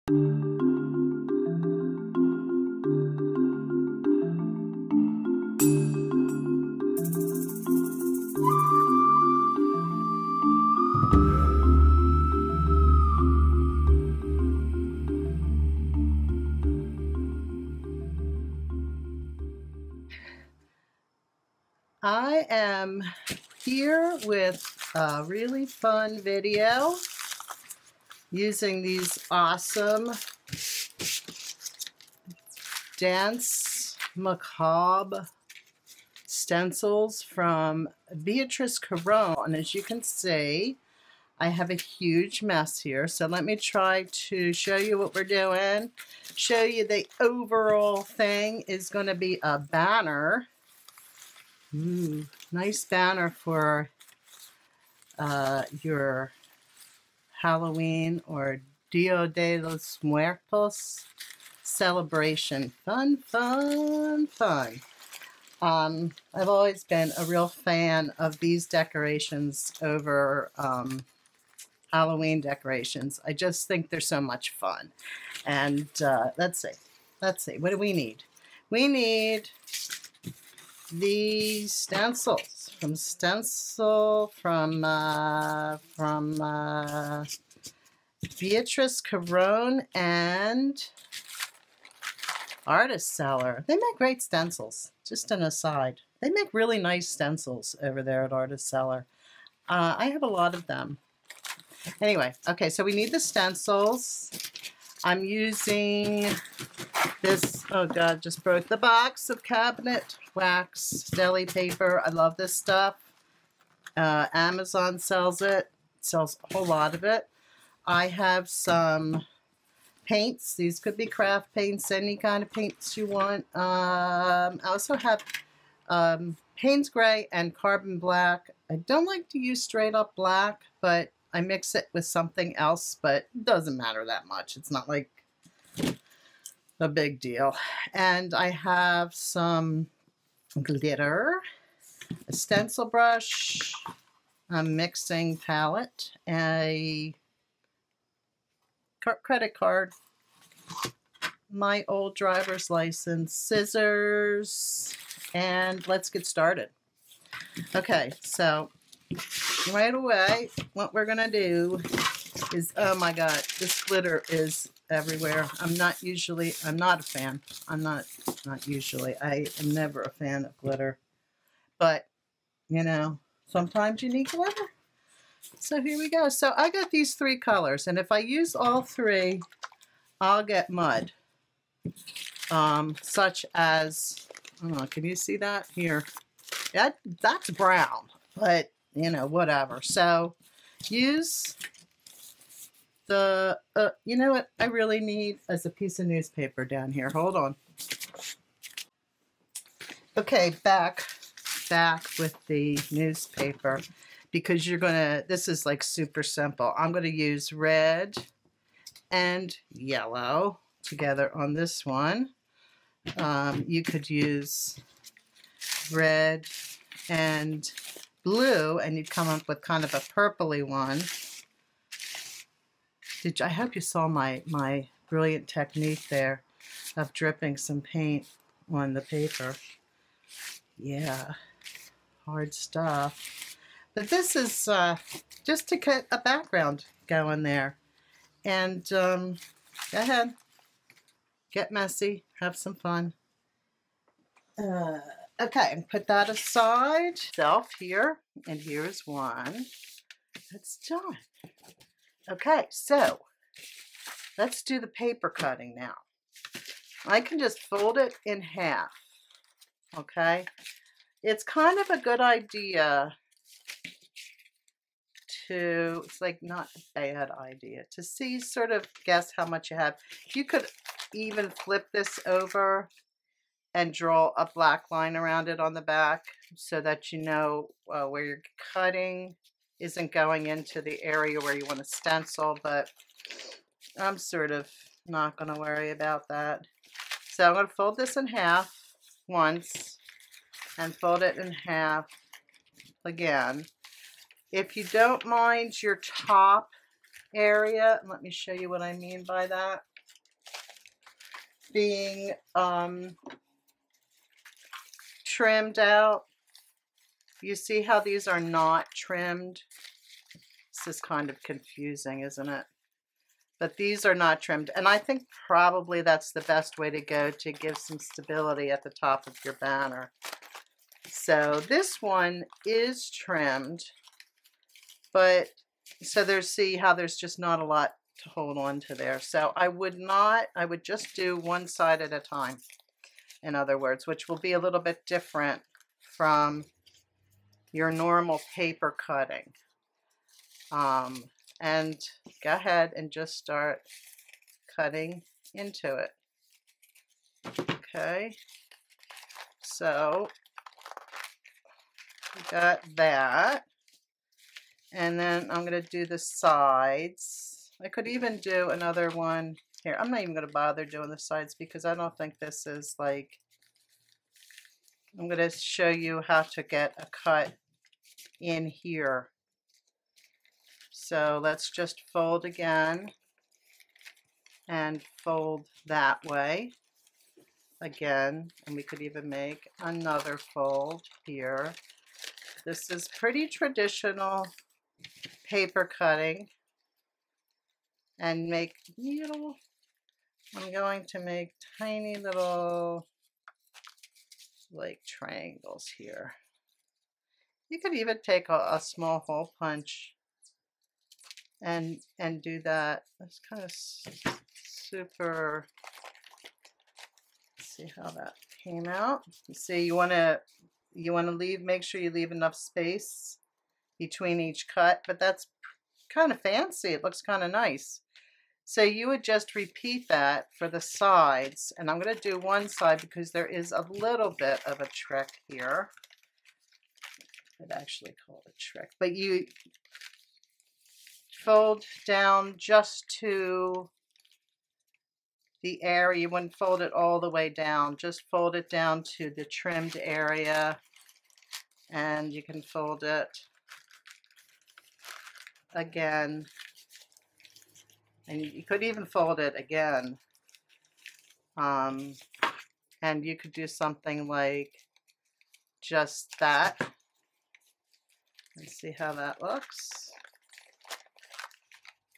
I am here with a really fun video using these awesome Danse Macabre stencils from Beatrice Caron. And as you can see, I have a huge mess here. So let me try to show you what we're doing. Show you the overall thing is going to be a banner. Nice banner for your Halloween or Dia de los Muertos celebration. Fun, fun, fun. I've always been a real fan of these decorations over Halloween decorations. I just think they're so much fun. And let's see, what do we need? We need these stencils from Stencil from Beatrice Caron and Artceller. They make great stencils. Just an aside, they make really nice stencils over there at Artceller. I have a lot of them. Anyway, okay, so we need the stencils. I'm using this, oh God, just broke the box of cabinet wax deli paper. I love this stuff. Amazon sells it, sells a whole lot of it. I have some paints. These could be craft paints, any kind of paints you want. I also have Payne's Gray and Carbon Black. I don't like to use straight up black, but I mix it with something else, but it doesn't matter that much. It's not like a big deal. And I have some glitter, a stencil brush, a mixing palette, a credit card, my old driver's license, scissors, and let's get started. Okay, so right away, what we're gonna do is, oh my God, this glitter is everywhere. I'm not a fan. I am never a fan of glitter. But, you know, sometimes you need glitter. So here we go. So I got these three colors, and if I use all three, I'll get mud. Such as, I don't know, can you see that? Here. That's brown, but you know, whatever. So use the, you know what I really need is a piece of newspaper down here. Hold on. Okay, back with the newspaper, because you're gonna, this is like super simple. I'm gonna use red and yellow together on this one. You could use red and blue, and you'd come up with kind of a purpley one. I hope you saw my brilliant technique there of dripping some paint on the paper. Yeah, hard stuff. But this is just to get a background going there. And go ahead, get messy, have some fun. Okay, and put that aside. Self here, and here's one. That's done. Okay, so let's do the paper cutting now. I can just fold it in half. Okay, it's kind of a good idea to, it's like not a bad idea, to see, sort of guess how much you have. You could even flip this over and draw a black line around it on the back so that you know where you're cutting isn't going into the area where you want to stencil, but I'm sort of not going to worry about that. So I'm going to fold this in half once and fold it in half again. If you don't mind your top area, let me show you what I mean by that. being trimmed out. You see how these are not trimmed? This is kind of confusing, isn't it? But these are not trimmed, and I think probably that's the best way to go to give some stability at the top of your banner. So this one is trimmed, but so see how there's just not a lot to hold on to there. So I would just do one side at a time, in other words, which will be a little bit different from your normal paper cutting. And go ahead and just start cutting into it. Okay, so we got that. And then I'm going to do the sides. I could even do another one here. I'm not even going to bother doing the sides because I don't think this is like, I'm going to show you how to get a cut in here. So let's just fold again and fold that way again. And we could even make another fold here. This is pretty traditional paper cutting, and make little, I'm going to make tiny little like triangles here. You could even take a small hole punch and do that. That's kind of super. Let's see how that came out. You see, you want to leave, make sure you leave enough space between each cut, but that's kind of fancy. It looks kind of nice. So you would just repeat that for the sides, and I'm going to do one side because there is a little bit of a trick here. I'd actually call it a trick, but you fold down just to the area. You wouldn't fold it all the way down, just fold it down to the trimmed area, and you can fold it again, and you could even fold it again, and you could do something like just that. Let's see how that looks.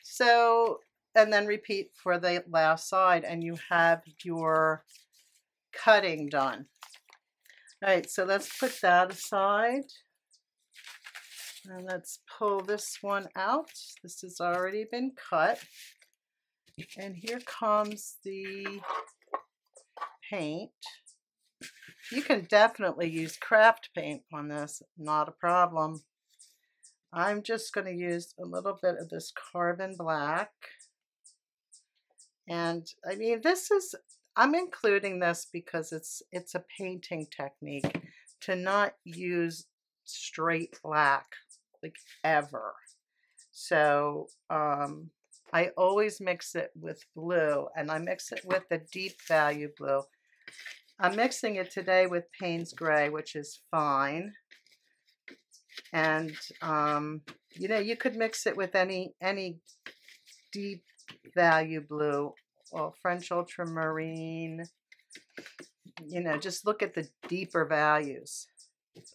So, and then repeat for the last side, and you have your cutting done. All right, so let's put that aside. And let's pull this one out. This has already been cut. And here comes the paint. You can definitely use craft paint on this, not a problem. I'm just going to use a little bit of this carbon black. And I mean, I'm including this because it's a painting technique to not use straight black like ever. So I always mix it with blue, and I mix it with the deep value blue. I'm mixing it today with Payne's Gray, which is fine. And you know, you could mix it with any deep value blue or French ultramarine. You know, just look at the deeper values.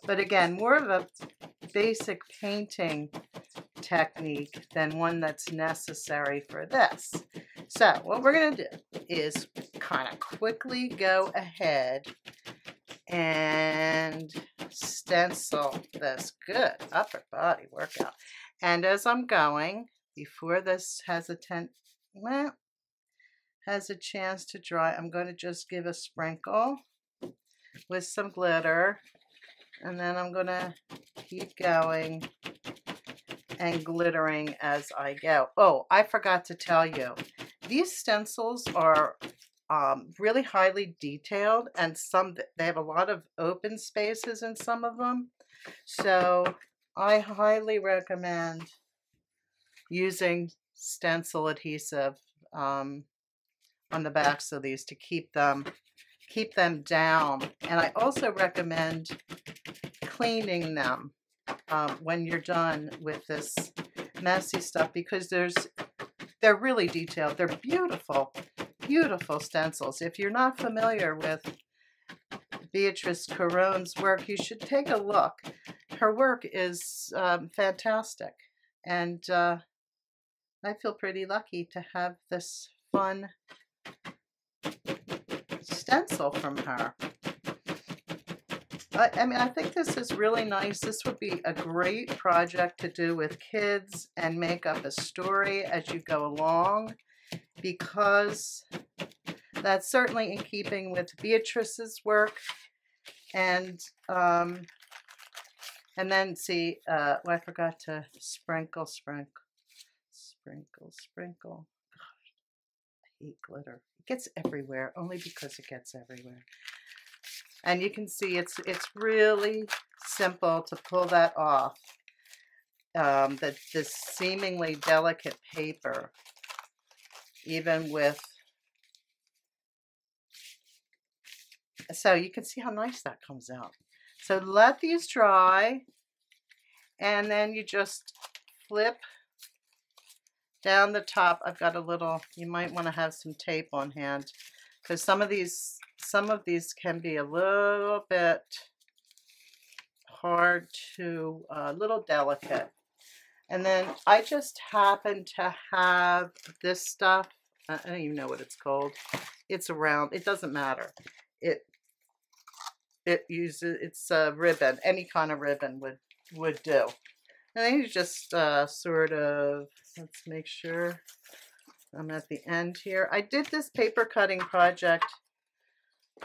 But again, more of a basic painting technique than one that's necessary for this. So what we're going to do is kind of quickly go ahead and stencil this good upper body workout. And as I'm going, before this has a chance to dry, I'm going to just give a sprinkle with some glitter, and then I'm going to keep going and glittering as I go. Oh, I forgot to tell you, these stencils are really highly detailed, and they have a lot of open spaces in some of them. So I highly recommend using stencil adhesive on the backs of these to keep them down. And I also recommend cleaning them when you're done with this messy stuff, because they're really detailed. They're beautiful, beautiful stencils. If you're not familiar with Beatrice Caron's work, you should take a look. Her work is fantastic, and I feel pretty lucky to have this fun stencil from her. I mean, I think this is really nice. This would be a great project to do with kids and make up a story as you go along, because that's certainly in keeping with Beatrice's work. And then see, well, I forgot to sprinkle. Gosh, I hate glitter. It gets everywhere, only because it gets everywhere. And you can see it's really simple to pull that off. This seemingly delicate paper, even with, so you can see how nice that comes out. So let these dry, and then you just flip down the top. I've got a little, you might want to have some tape on hand, because some of these can be a little bit hard to, a little delicate. And then I just happen to have this stuff. I don't even know what it's called. It's around, it doesn't matter. It's a ribbon. Any kind of ribbon would do. And then you just sort of, let's make sure I'm at the end here. I did this paper cutting project,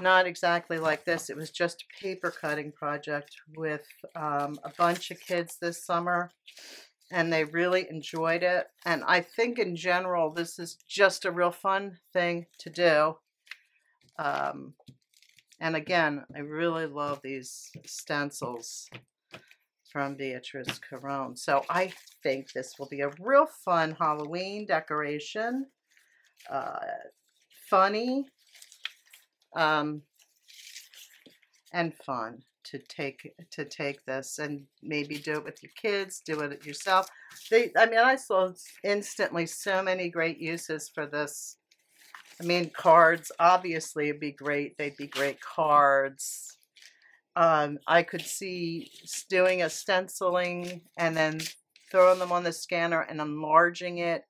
not exactly like this. It was just a paper cutting project with a bunch of kids this summer, and they really enjoyed it. And I think in general, this is just a real fun thing to do. And again, I really love these stencils from Beatrice Caron. So I think this will be a real fun Halloween decoration. Funny and fun to take this and maybe do it with your kids, do it yourself. I mean, I saw instantly so many great uses for this. I mean, cards obviously would be great. They'd be great cards. I could see doing a stenciling and then throwing them on the scanner and enlarging it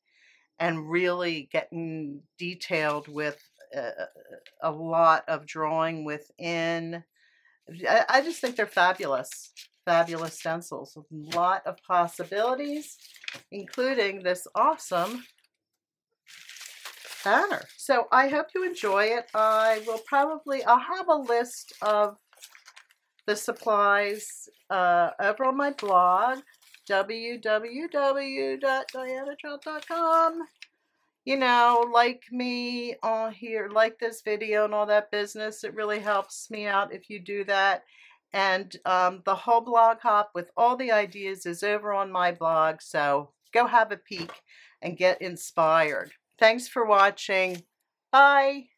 and really getting detailed with a lot of drawing within. I just think they're fabulous, fabulous stencils with a lot of possibilities, including this awesome banner. So I hope you enjoy it. I'll have a list of the supplies over on my blog, www.dianatrout.com. You know, like me on here, like this video and all that business. It really helps me out if you do that. And the whole blog hop with all the ideas is over on my blog. So go have a peek and get inspired. Thanks for watching. Bye.